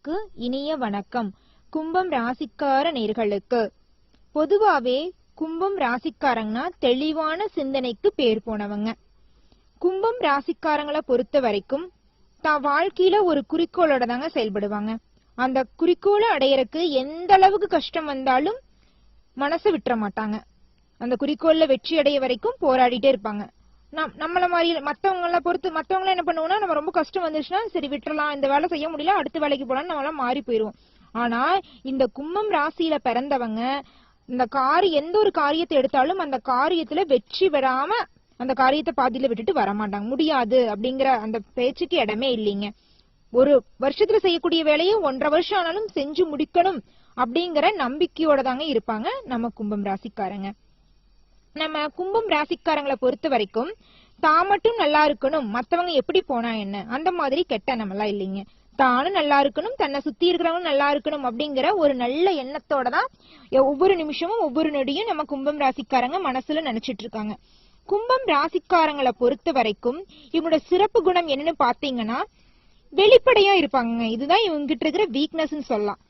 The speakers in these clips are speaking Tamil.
நேர்களுக்கு இனிய வணக்கம். கும்பம் ராசிக்கார நேர்களுக்கு பொதுவாவே கும்பம் ராசிக்காரங்கன்னா தெளிவான சிந்தனைக்கு பேர் போனவங்க. கும்பம் ராசிக்காரங்களை பொறுத்த வரைக்கும் தான் வாழ்க்கையில ஒரு குறிக்கோளோட தாங்க செயல்படுவாங்க. அந்த குறிக்கோளை அடையறக்கு எந்த அளவுக்கு கஷ்டம் வந்தாலும் மனசை விட்டுற மாட்டாங்க. அந்த குறிக்கோள்ல வெற்றி அடைய வரைக்கும் போராடிட்டே இருப்பாங்க. நம்மள மாதிரி மத்தவங்கள என்ன பண்ணுவோம்னா, நம்ம ரொம்ப கஷ்டம் வந்துச்சுன்னா சரி விட்டுறலாம், இந்த வேலை செய்ய முடியல அடுத்த வேலைக்கு போலாம் நம்மளாம் மாறி போயிருவோம். ஆனா இந்த கும்பம் ராசியில பிறந்தவங்க எந்த ஒரு காரியத்தை எடுத்தாலும் அந்த காரியத்துல வெற்றி பெறாம அந்த காரியத்தை பாதியில விட்டுட்டு வரமாட்டாங்க. முடியாது அப்படிங்கிற அந்த பேச்சுக்கு இடமே இல்லைங்க. ஒரு வருஷத்துல செய்யக்கூடிய வேலையை 1.5 வருஷம் ஆனாலும் செஞ்சு முடிக்கணும் அப்படிங்கிற நம்பிக்கையோட தாங்க இருப்பாங்க நம்ம கும்பம் ராசிக்காரங்க. நம்ம கும்பம் ராசிக்காரங்களை பொறுத்த வரைக்கும் தான் மட்டும் நல்லா இருக்கணும், மத்தவங்க எப்படி போனா என்ன, அந்த மாதிரி கெட்ட நம்மளா இல்லைங்க. தானும் நல்லா இருக்கணும், தன்னை சுத்தி இருக்கிறவங்க நல்லா இருக்கணும் அப்படிங்கிற ஒரு நல்ல எண்ணத்தோட தான் ஒவ்வொரு நிமிஷமும் ஒவ்வொரு நொடியும் நம்ம கும்பம் ராசிக்காரங்க மனசுல நினைச்சிட்டு இருக்காங்க. கும்பம் ராசிக்காரங்களை பொறுத்த வரைக்கும் இவங்களோட சிறப்பு குணம் என்னன்னு பாத்தீங்கன்னா வெளிப்படையா இருப்பாங்க. இதுதான் இவங்க கிட்ட இருக்கிற வீக்னஸ் சொல்லலாம்.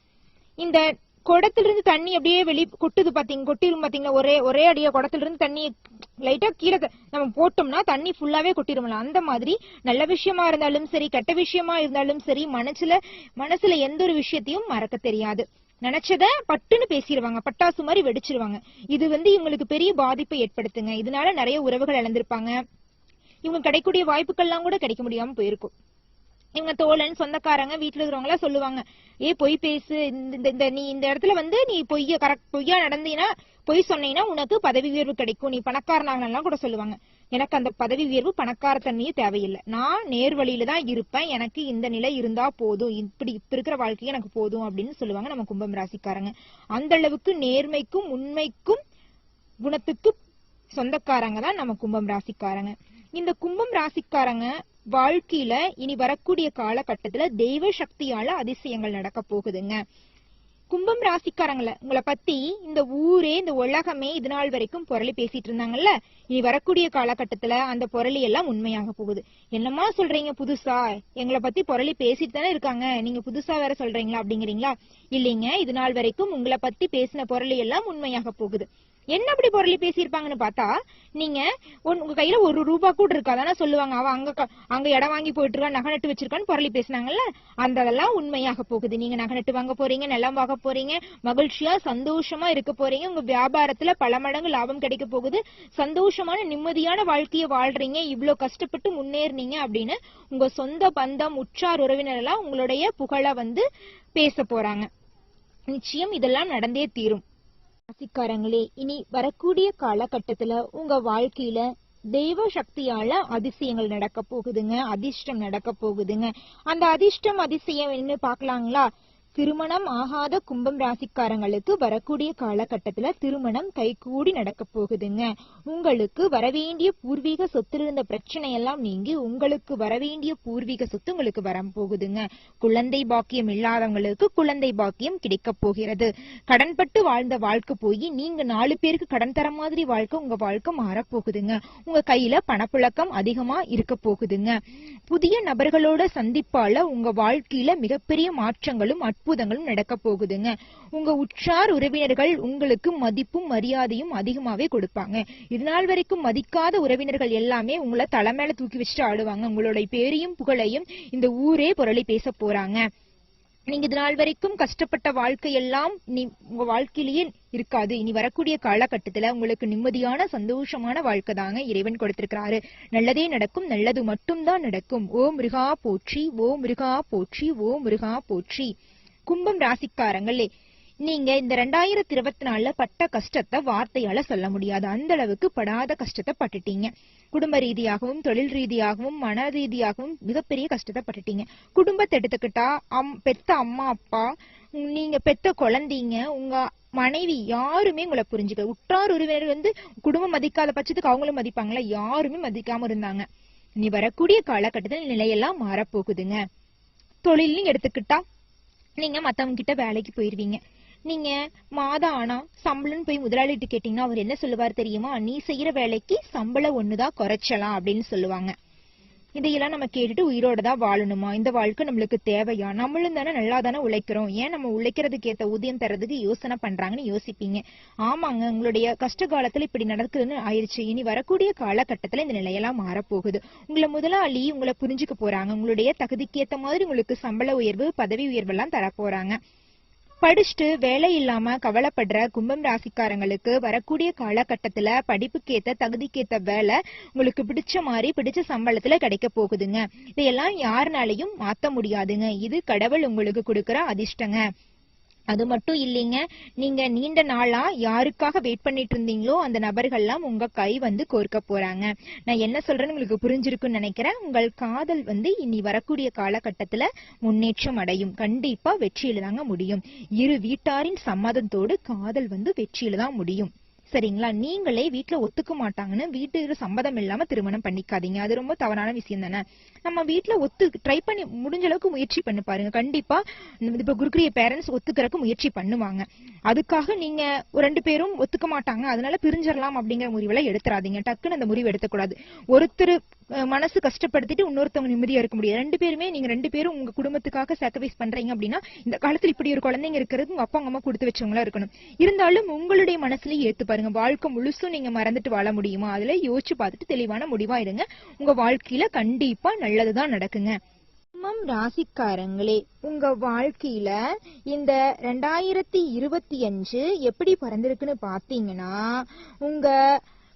இந்த குடத்துல இருந்து தண்ணி அப்படியே கொட்டிரும் பாத்தீங்களா, ஒரே அடியா குடத்துல இருந்து தண்ணி லைட்டா கீழே நம்ம போட்டோம்னா தண்ணி ஃபுல்லாவே கொட்டிருமல. அந்த மாதிரி நல்ல விஷயமா இருந்தாலும் சரி கெட்ட விஷயமா இருந்தாலும் சரி மனசுல எந்த ஒரு விஷயத்தையும் மறக்க தெரியாது. நினைச்சத பட்டுன்னு பேசிடுவாங்க, பட்டாசு மாதிரி வெடிச்சிருவாங்க. இது இவங்களுக்கு பெரிய பாதிப்பை ஏற்படுத்துங்க. இதனால நிறைய உறவுகள் இழந்திருப்பாங்க. இவங்க கிடைக்கக்கூடிய வாய்ப்புகள்லாம் கூட கிடைக்க முடியாம போயிருக்கும். இவங்க தோழன் சொந்தக்காரங்க வீட்டுல இருக்கிறவங்க எல்லாம் சொல்லுவாங்க, பொய் பேசு, நீ இந்த இடத்துல நீ பொய்யா நடந்தீங்கன்னா பொய் சொன்னீங்கன்னா உனக்கு பதவி உயர்வு கிடைக்கும், நீ பணக்காரனாகலாம் கூட சொல்லுவாங்க. எனக்கு அந்த பதவி உயர்வு பணக்கார தண்ணியே தேவையில்லை, நான் நேர்வழியில தான் இருப்பேன், எனக்கு இந்த நிலை இருந்தா போதும், இப்ப இருக்கிற வாழ்க்கையே எனக்கு போதும் அப்படின்னு சொல்லுவாங்க நம்ம கும்பம் ராசிக்காரங்க. அந்த அளவுக்கு நேர்மைக்கும் உண்மைக்கும் குணத்துக்கு சொந்தக்காரங்க தான் நம்ம கும்பம் ராசிக்காரங்க. இந்த கும்பம் ராசிக்காரங்க வாழ்க்கையில இனி வரக்கூடிய காலகட்டத்துல தெய்வ சக்தியால அதிசயங்கள் நடக்க போகுதுங்க. கும்பம் ராசிக்காரங்களை உங்களை பத்தி இந்த ஊரே இந்த உலகமே இது நாள் வரைக்கும் புரளி பேசிட்டு இருந்தாங்கல்ல, இனி வரக்கூடிய காலகட்டத்துல அந்த புரளி எல்லாம் உண்மையாக போகுது. என்னமா சொல்றீங்க புதுசா, எங்களை பத்தி புரளி பேசிட்டு தானே இருக்காங்க, நீங்க புதுசா வேற சொல்றீங்களா அப்படிங்கிறீங்களா? இல்லைங்க, இது நாள் வரைக்கும் உங்களை பத்தி பேசின புரளி எல்லாம் உண்மையாக போகுது. என்ன அப்படி பொருளி பேசியிருப்பாங்கன்னு பார்த்தா, நீங்க உங்க கையில ₹1 கூட இருக்காதானே சொல்லுவாங்க, அவ அங்க இடம் வாங்கி போயிட்டு இருக்கா, நகை நட்டு வச்சிருக்கான்னு பொருளி பேசினாங்கல்ல, அதெல்லாம் உண்மையாக போகுது. நீங்க நகை நட்டு வாங்க போறீங்க, நிலம் வாங்க போறீங்க, மகிழ்ச்சியா சந்தோஷமா இருக்க போறீங்க, உங்க வியாபாரத்துல பல மடங்கு லாபம் கிடைக்க போகுது, சந்தோஷமான நிம்மதியான வாழ்க்கைய வாழ்றீங்க, இவ்வளவு கஷ்டப்பட்டு முன்னேறினீங்க அப்படின்னு உங்க சொந்த பந்தம் உற்றார் உறவினர் எல்லாம் உங்களுடைய புகழ பேச போறாங்க. நிச்சயம் இதெல்லாம் நடந்தே தீரும். ராசிக்காரங்களே, இனி வரக்கூடிய காலகட்டத்துல உங்க வாழ்க்கையில தெய்வ சக்தியால அதிசயங்கள் நடக்க போகுதுங்க, அதிர்ஷ்டம் நடக்க போகுதுங்க. அந்த அதிசயம் என்ன பாக்கலாங்களா? திருமணம் ஆகாத கும்பம் ராசிக்காரங்களுக்கு வரக்கூடிய காலகட்டத்துல திருமணம் கைகூடி நடக்க போகுதுங்க. உங்களுக்கு வரவேண்டிய பூர்வீக சொத்துல இருந்த பிரச்சனை எல்லாம் நீங்கி உங்களுக்கு வரவேண்டிய பூர்வீக சொத்து உங்களுக்கு வர போகுதுங்க. குழந்தை பாக்கியம் இல்லாதவங்களுக்கு குழந்தை பாக்கியம் கிடைக்க போகிறது. கடன்பட்டு வாழ்ந்த வாழ்க்கை போய் நீங்க 4 பேருக்கு கடன் தர மாதிரி வாழ்க்கை உங்க வாழ்க்கை மாறப்போகுதுங்க. உங்க கையில பணப்புழக்கம் அதிகமா இருக்க போகுதுங்க. புதிய நபர்களோட சந்திப்பால உங்க வாழ்க்கையில மிகப்பெரிய மாற்றங்களும் அற்புதங்களும் நடக்க போகுதுங்க. உங்க உற்றார் உறவினர்கள் உங்களுக்கு மதிப்பும் மரியாதையும் அதிகமாவே கொடுப்பாங்க. இதனால் வரைக்கும் மதிக்காத உறவினர்கள் எல்லாமே உங்களை தலைமையில தூக்கி வச்சுட்டு ஆடுவாங்க. உங்களுடைய பேரையும் புகழையும் இந்த ஊரே புரளி பேச போறாங்க. நீங்க இது நாள் வரைக்கும் கஷ்டப்பட்ட வாழ்க்கையெல்லாம் உங்க வாழ்க்கையிலேயே இருக்காது. இனி வரக்கூடிய காலகட்டத்துல உங்களுக்கு நிம்மதியான சந்தோஷமான வாழ்க்கை தாங்க இறைவன் கொடுத்திருக்கிறாரு. நல்லதே நடக்கும், நல்லது மட்டும்தான் நடக்கும். ஓம் முருகா போற்றி, ஓம் முருகா போற்றி, ஓம் முருகா போற்றி. கும்பம் ராசிக்காரங்களே, நீங்க இந்த 2024 பட்ட கஷ்டத்தை வார்த்தையால சொல்ல முடியாது, அந்த அளவுக்கு படாத கஷ்டத்தை பட்டுட்டீங்க. குடும்ப ரீதியாகவும் தொழில் ரீதியாகவும் மன ரீதியாகவும் மிகப்பெரிய கஷ்டத்தை பட்டுட்டீங்க. குடும்பத்தை எடுத்துக்கிட்டா பெத்த அம்மா அப்பா, நீங்க பெத்த குழந்தைங்க, உங்க மனைவி யாருமே உங்களை புரிஞ்சுக்க, உற்றார் உறவினர் குடும்பம் மதிக்காத பட்சத்துக்கு அவங்களும் மதிப்பாங்களா? யாருமே மதிக்காம இருந்தாங்க. நீ வரக்கூடிய காலகட்டத்தில் நிலையெல்லாம் மாறப்போகுதுங்க. தொழில்னு எடுத்துக்கிட்டா நீங்க மத்தவங்க கிட்ட வேலைக்கு போயிருவீங்க. நீங்க மாதம் ஆனா சம்பளம் போய் முதலாளிட்டு கேட்டீங்கன்னா அவர் என்ன சொல்லுவார் தெரியுமா? நீ செய்யற வேலைக்கு சம்பளம் ஒண்ணுதான் குறைச்சலாம் அப்படின்னு சொல்லுவாங்க. இதையெல்லாம் நம்ம கேட்டுட்டு உயிரோட தான் வாழணுமா, இந்த வாழ்க்கை நம்மளுக்கு தேவையா, நம்மளும் தானே நல்லா தானே உழைக்கிறோம், ஏன் நம்ம உழைக்கிறதுக்கு ஏத்த ஊதியம் தர்றதுக்கு யோசனை பண்றாங்கன்னு யோசிப்பீங்க. ஆமாங்க, உங்களுடைய கஷ்ட காலத்துல இப்படி நடக்குதுன்னு ஆயிடுச்சு. இனி வரக்கூடிய காலகட்டத்துல இந்த நிலையெல்லாம் மாறப்போகுது. உங்களை முதலாளி உங்களை புரிஞ்சுக்க போறாங்க. உங்களுடைய தகுதிக்கு ஏத்த மாதிரி உங்களுக்கு சம்பள உயர்வு, பதவி உயர்வு எல்லாம் தர போறாங்க. படிச்சுட்டு வேலை இல்லாம கவலைப்படுற கும்பம் ராசிக்காரங்களுக்கு வரக்கூடிய காலகட்டத்துல படிப்புக்கேத்த தகுதிக்கேத்த வேலை உங்களுக்கு பிடிச்ச மாதிரி பிடிச்ச சம்பளத்துல கிடைக்க போகுதுங்க. இதையெல்லாம் யாருனாலையும் மாத்த முடியாதுங்க. இது கடவுள் உங்களுக்கு கொடுக்கற அதிர்ஷ்டங்க. அது மட்டும் இல்லைங்க, நீங்க நீண்ட நாளா யாருக்காக வெயிட் பண்ணிட்டு இருந்தீங்களோ அந்த நபர்கள்லாம் உங்க கை வந்து கோர்க்க போறாங்க. நான் என்ன சொல்றேன்னு உங்களுக்கு புரிஞ்சிருக்குன்னு நினைக்கிறேன். உங்கள் காதல் வந்து இனி வரக்கூடிய காலகட்டத்துல முன்னேற்றம் அடையும். கண்டிப்பா வெற்றியில தாங்க முடியும். இரு வீட்டாரின் சம்மதத்தோடு காதல் வந்து வெற்றியில தான் முடியும். சரிங்களா? நீங்களே வீட்டுல ஒத்துக்க மாட்டாங்கன்னு வீட்டு சம்மதம் இல்லாம திருமணம் பண்ணிக்காதீங்க. அது ரொம்ப தவறான விஷயம் தானே. நம்ம வீட்டுல ட்ரை பண்ணி முடிஞ்ச அளவுக்கு முயற்சி பண்ணி பாருங்க. கண்டிப்பா இப்ப குருக்குரிய பேரண்ட்ஸ் ஒத்துக்கிறதுக்கு முயற்சி பண்ணுவாங்க. அதுக்காக நீங்க 2 பேரும் ஒத்துக்க மாட்டாங்க அதனால பிரிஞ்சிடலாம் அப்படிங்கிற முடிவுல எடுத்துறாதீங்க. டக்குன்னு அந்த முடிவு எடுத்துக்கூடாது. ஒருத்தர் மனசு கஷ்டப்படுத்திட்டு இன்னொருத்தவங்க நிம்மதியா இருக்க முடியாது. நீங்க 2 பேரும் உங்க குடும்பத்துக்காக சாக்ரிஃபைஸ் பண்றீங்க அப்படின்னா இந்த காலத்துல இப்படி ஒரு குழந்தைங்க இருக்கிறது உங்க அப்பா அம்மா கொடுத்து வச்சவங்களா இருக்கணும். இருந்தாலும் உங்களுடைய மனசுலயே ஏத்து பாருங்க. வாழ்க்கை முழுசும் நீங்க மறந்துட்டு வாழ முடியுமா? அதுல யோசிச்சு பார்த்துட்டு தெளிவான முடிவா இருங்க. உங்க வாழ்க்கையில கண்டிப்பா நல்லதுதான் நடக்குங்க. கும்பம் ராசிக்காரங்களே, உங்க வாழ்க்கையில இந்த 2025 எப்படி பிறந்திருக்குன்னு பாத்தீங்கன்னா,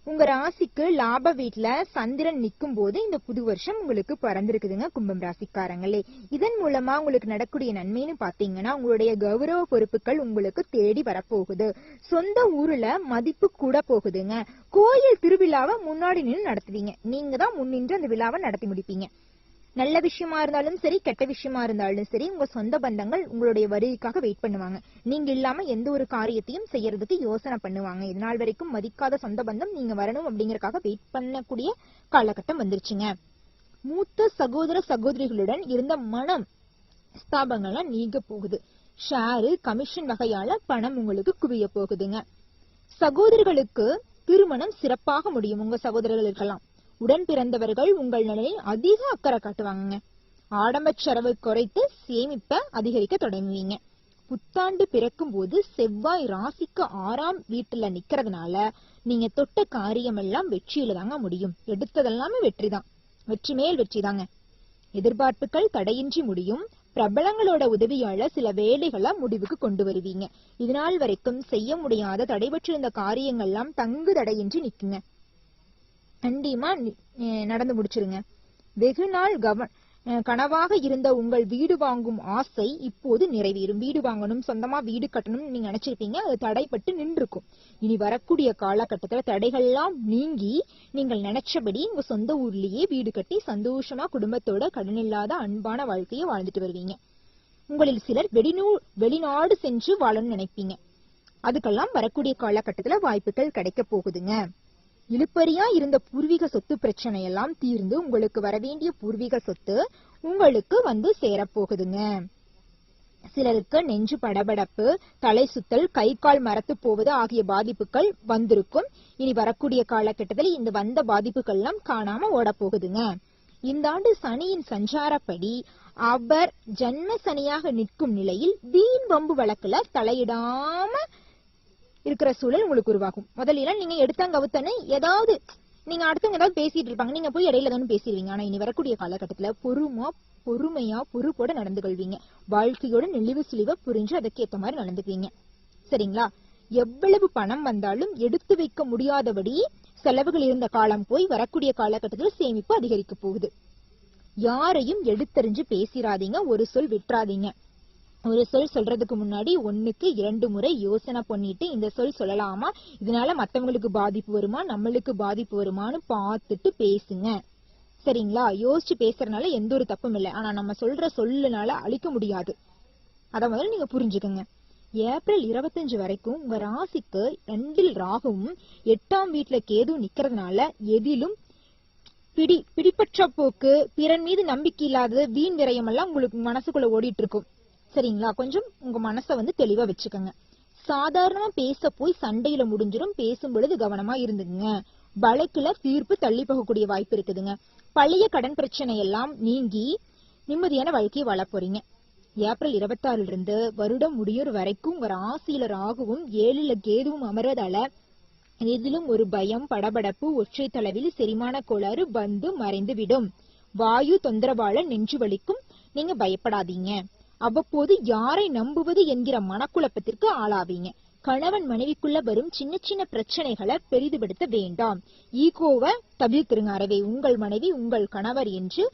உங்க ராசிக்கு லாப வீட்டுல சந்திரன் நிக்கும் போது இந்த புது வருஷம் உங்களுக்கு பிறந்திருக்குதுங்க கும்பம் ராசிக்காரங்களே. இதன் மூலமா உங்களுக்கு நடக்கூடிய நன்மைன்னு பாத்தீங்கன்னா, உங்களுடைய கௌரவ பொறுப்புகள் உங்களுக்கு தேடி வரப்போகுது. சொந்த ஊர்ல மதிப்பு கூட போகுதுங்க. கோயில் திருவிழாவை முன்னாடி நின்று நடத்துவீங்க. நீங்க தான் முன்னின்று அந்த விழாவை நடத்தி முடிப்பீங்க. நல்ல விஷயமா இருந்தாலும் சரி, கெட்ட விஷயமா இருந்தாலும் சரி, உங்க சொந்த பந்தங்கள் உங்களுடைய வருகைக்காக வெயிட் பண்ணுவாங்க. நீங்க இல்லாம எந்த ஒரு காரியத்தையும் செய்யறதுக்கு யோசனை பண்ணுவாங்க. இதனால் வரைக்கும் மதிக்காத சொந்த பந்தம் நீங்க வரணும் அப்படிங்கறக்காக வெயிட் பண்ணக்கூடிய காலகட்டம் வந்துருச்சுங்க. மூத்த சகோதர சகோதரிகளுடன் இருந்த மனம் ஸ்தாபங்கள்லாம் நீங்க போகுது. ஷேரு, கமிஷன் வகையால பணம் உங்களுக்கு குவிய போகுதுங்க. சகோதரர்களுக்கு திருமணம் சிறப்பாக முடியும். உங்க சகோதரர்களுக்கெல்லாம் உடன் பிறந்தவர்கள் உங்கள் நலனில் அதிக அக்கறை காட்டுவாங்க. ஆடம்பர செலவு குறைத்து சேமிப்ப அதிகரிக்க தொடங்குவீங்க. புத்தாண்டு பிறக்கும் போது செவ்வாய் ராசிக்கு 6ஆம் வீட்டுல நிக்கிறதுனால நீங்க தொட்ட காரியம் எல்லாம் வெற்றியில தாங்க முடியும். எடுத்ததெல்லாமே வெற்றிதான், வெற்றி மேல் வெற்றி தாங்க. எதிர்பார்ப்புகள் தடையின்றி முடியும். பிரபலங்களோட உதவியால சில வேலைகளை முடிவுக்கு கொண்டு வருவீங்க. இதனால் வரைக்கும் செய்ய முடியாத தடைபற்றிருந்த காரியங்கள்லாம் தங்கு தடையின்றி நிக்குங்க. கண்டிப்பா நடந்து முடிச்சிருங்க. வெகு நாள் கனவாக இருந்த உங்கள் வீடு வாங்கும் ஆசை இப்போது நிறைவேறும். வீடு வாங்கணும், சொந்தமா வீடு கட்டணும்னு நீங்க நினைச்சிருப்பீங்க. அது தடைப்பட்டு நின்றுக்கும். இனி வரக்கூடிய காலகட்டத்துல தடைகள்லாம் நீங்கி நீங்கள் நினைச்சபடி உங்க சொந்த ஊர்லயே வீடு கட்டி சந்தோஷமா குடும்பத்தோட கடனில்லாத அன்பான வாழ்க்கையை வாழ்ந்துட்டு வருவீங்க. உங்களில் சிலர் வெளிநாடு சென்று வாழணும்னு நினைப்பீங்க. அதுக்கெல்லாம் வரக்கூடிய காலகட்டத்துல வாய்ப்புகள் கிடைக்க போகுதுங்க. இழுப்பறியா இருந்த பூர்வீக சொத்து பிரச்சனை எல்லாம் தீர்ந்து உங்களுக்கு வரவேண்டிய பூர்வீக சொத்து உங்களுக்கு வந்து சேரப்போகுதுங்க. சிலருக்கு நெஞ்சு படபடப்பு, தலை சுத்தல், கை கால் மரத்து போவது ஆகிய பாதிப்புகள் வந்திருக்கும். இனி வரக்கூடிய காலகட்டத்தில் இந்த வந்த பாதிப்புகள் எல்லாம் காணாம ஓட போகுதுங்க. இந்த ஆண்டு சனியின் சஞ்சாரப்படி அவர் ஜன்ம சனியாக நிற்கும் நிலையில் வீண் வம்பு வழக்குல தலையிடாம இருக்கிற சூழல் உங்களுக்கு உருவாகும். முதல்ல நீங்க எடுத்தாங்க அவுத்தன்னு ஏதாவது நீங்க அடுத்தவங்க ஏதாவது பேசிட்டு இருப்பாங்க, நீங்க போய் இடையில தானே பேசிடுவீங்க. ஆனா இனி வரக்கூடிய காலகட்டத்துல பொறுமையா பொறுப்போட நடந்து கொள்வீங்க. வாழ்க்கையோட நெளிவு சுழிவ புரிஞ்சு அதுக்கேற்ற மாதிரி நடந்துக்குவீங்க. சரிங்களா? எவ்வளவு பணம் வந்தாலும் எடுத்து வைக்க முடியாதபடி செலவுகள் இருந்த காலம் போய் வரக்கூடிய காலகட்டத்தில் சேமிப்பு அதிகரிக்க போகுது. யாரையும் எடுத்தறிஞ்சு பேசிராதீங்க. ஒரு சொல் விட்டுறாதீங்க. ஒரு சொல் சொல்றதுக்கு முன்னாடி 1க்கு 2 முறை யோசனை பண்ணிட்டு இந்த சொல் சொல்லலாமா, இதனால மத்தவங்களுக்கு பாதிப்பு வருமா, நம்மளுக்கு பாதிப்பு வருமானு பார்த்துட்டு பேசுங்க. சரிங்களா? யோசிச்சு பேசுறதுனால எந்த ஒரு தப்பும் இல்லை. ஆனா நம்ம சொல்ற சொல்லுனால அழிக்க முடியாது. அத முதல்ல நீங்க புரிஞ்சுக்கங்க. ஏப்ரல் 25 வரைக்கும் உங்க ராசிக்கு 2ல் ராகுவும் 8ஆம் வீட்டுல கேது நிக்கிறதுனால எதிலும் பிடிப்பற்ற போக்கு, பிறன் மீது நம்பிக்கை இல்லாதது, வீண் விரயம் எல்லாம் உங்களுக்கு மனசுக்குள்ள ஓடிட்டு இருக்கும். சரிங்களா? கொஞ்சம் உங்க மனசை வந்து தெளிவா வச்சுக்கோங்க. சாதாரணமா பேச போய் சண்டையில முடிஞ்சிடும். பேசும் பொழுது கவனமா இருந்துங்க. வழக்குல தீர்ப்பு தள்ளி போகக்கூடிய வாய்ப்பு இருக்குதுங்க. பழைய கடன் பிரச்சனை எல்லாம் நீங்கி நிம்மதியான வாழ்க்கையை வாழ போறீங்க. ஏப்ரல் 26 இருந்து வருடம் முடியூர் வரைக்கும் உங்க ராசியில ராகுவும் 7ல கேதுவும் அமர்வதால எதிலும் ஒரு பயம், படபடப்பு, ஒற்றை தலைவில் செரிமான கோளாறு வந்து மறைந்து விடும். வாயு தொந்தரவால நெஞ்சு வலிக்கும். நீங்க பயப்படாதீங்க. அவ்வப்போது யாரை நம்புவது என்கிற மனக்குழப்பத்திற்கு ஆளாவீங்க. கணவன் மனைவிக்குள்ள வரும் சின்ன சின்ன பிரச்சனைகளை பெரிதுபடுத்த வேண்டாம். ஈகோவை தவிர்த்துருங்க. அறவே உங்கள் மனைவி உங்கள் கணவர் என்று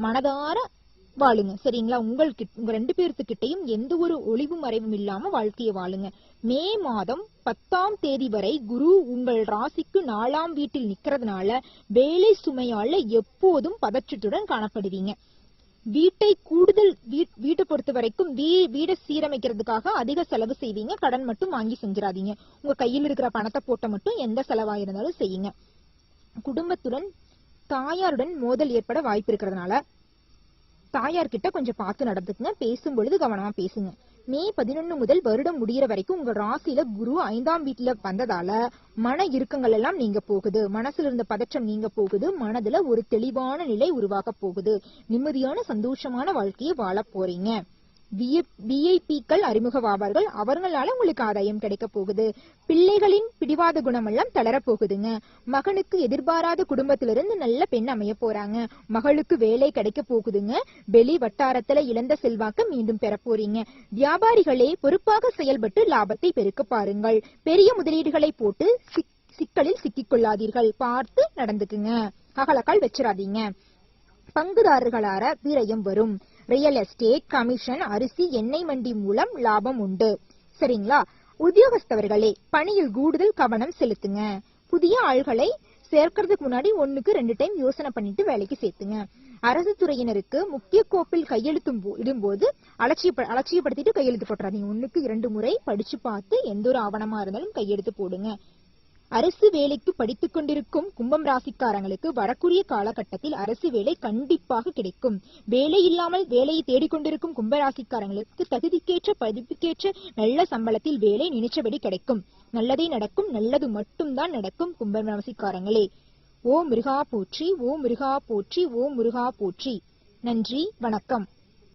மனதார வாழுங்க. சரிங்களா? உங்க 2 பேர்த்துக்கிட்டையும் எந்த ஒரு ஒளிவும் மறைவும் இல்லாம வாழ்க்கையை வாழுங்க. மே மாதம் 10ஆம் தேதி வரை குரு உங்கள் ராசிக்கு 4ஆம் வீட்டில் நிக்கிறதுனால வேலை சுமையால எப்போதும் பதற்றத்துடன் காணப்படுவீங்க. வீட்டை பொறுத்த வரைக்கும் வீடை சீரமைக்கிறதுக்காக அதிக செலவு செய்வீங்க. கடன் மட்டும் வாங்கி செஞ்சிடாதீங்க. உங்க கையில் இருக்கிற பணத்தை போட்ட மட்டும் எந்த செலவா இருந்தாலும் செய்யுங்க. குடும்பத்துடன் தாயாருடன் மோதல் ஏற்பட வாய்ப்பு இருக்கிறதுனால தாயார்கிட்ட கொஞ்சம் பார்த்து நடந்துக்குங்க. பேசும்பொழுது கவனமா பேசுங்க. மே 11 முதல் வருடம் முடிகிற வரைக்கும் உங்க ராசியில குரு 5ஆம் வீட்டுல வந்ததால மன இறுக்கங்கள் எல்லாம் நீங்க போகுது. மனசுல இருந்த பதற்றம் நீங்க போகுது. மனதுல ஒரு தெளிவான நிலை உருவாக போகுது. நிம்மதியான சந்தோஷமான வாழ்க்கையை வாழ போறீங்க. விஐபிக்கள் அறிமுகமாவார்கள். அவர்களால உங்களுக்கு ஆதாயம் கிடைக்க போகுது. பிள்ளைகளின் பிடிவாத குணம் எல்லாம் தளர போகுதுங்க. மகனுக்கு எதிர்பாராத குடும்பத்திலிருந்து நல்ல பெண் அமைய போறாங்க. மகளுக்கு வேலை கிடைக்க போகுதுங்க. வெளி வட்டாரத்துல இழந்த செல்வாக்க மீண்டும் பெற போறீங்க. வியாபாரிகளே பொறுப்பாக செயல்பட்டு லாபத்தை பெருக்க பாருங்கள். பெரிய முதலீடுகளை போட்டு சிக்கலில் சிக்கிக் கொள்ளாதீர்கள். பார்த்து நடந்துக்குங்க. அகலக்கால் வச்சிடாதீங்க. பங்குதாரர்களார விரயம் வரும். ரியல் எஸ்டேட், கமிஷன், அரிசி, எண்ணெய் மண்டி மூலம் லாபம் உண்டு. சரிங்களா? உத்தியோகஸ்தவர்களே பணியில் கூடுதல் கவனம் செலுத்துங்க. புதிய ஆள்களை சேர்க்கறதுக்கு முன்னாடி 1க்கு 2 டைம் யோசனை பண்ணிட்டு வேலைக்கு சேர்த்துங்க. அரசு துறையினருக்கு முக்கிய கோப்பில் கையெழுத்து இடும்போது அலட்சியப்படுத்திட்டு கையெழுத்து போட்டுறாதீங்க. 1க்கு 2 முறை படிச்சு பார்த்து எந்த ஒரு ஆவணமா இருந்தாலும் கையெழுத்து போடுங்க. அரசு வேலைக்கு படித்துக் கொண்டிருக்கும் கும்பம் ராசிக்காரங்களுக்கு வரக்கூடிய காலகட்டத்தில் அரசு வேலை கண்டிப்பாக கிடைக்கும். வேலை இல்லாமல் வேலையை தேடிக்கொண்டிருக்கும் கும்பராசிக்காரங்களுக்கு தகுதிக்கேற்ற படிப்புக்கேற்ற நல்ல சம்பளத்தில் வேலை நினைச்சபடி கிடைக்கும். நல்லதே நடக்கும். நல்லது மட்டும்தான் நடக்கும். கும்பம் ராசிக்காரங்களே, ஓம் முருகா போற்றி, ஓம் முருகா போற்றி, ஓம் முருகா போற்றி. நன்றி, வணக்கம்.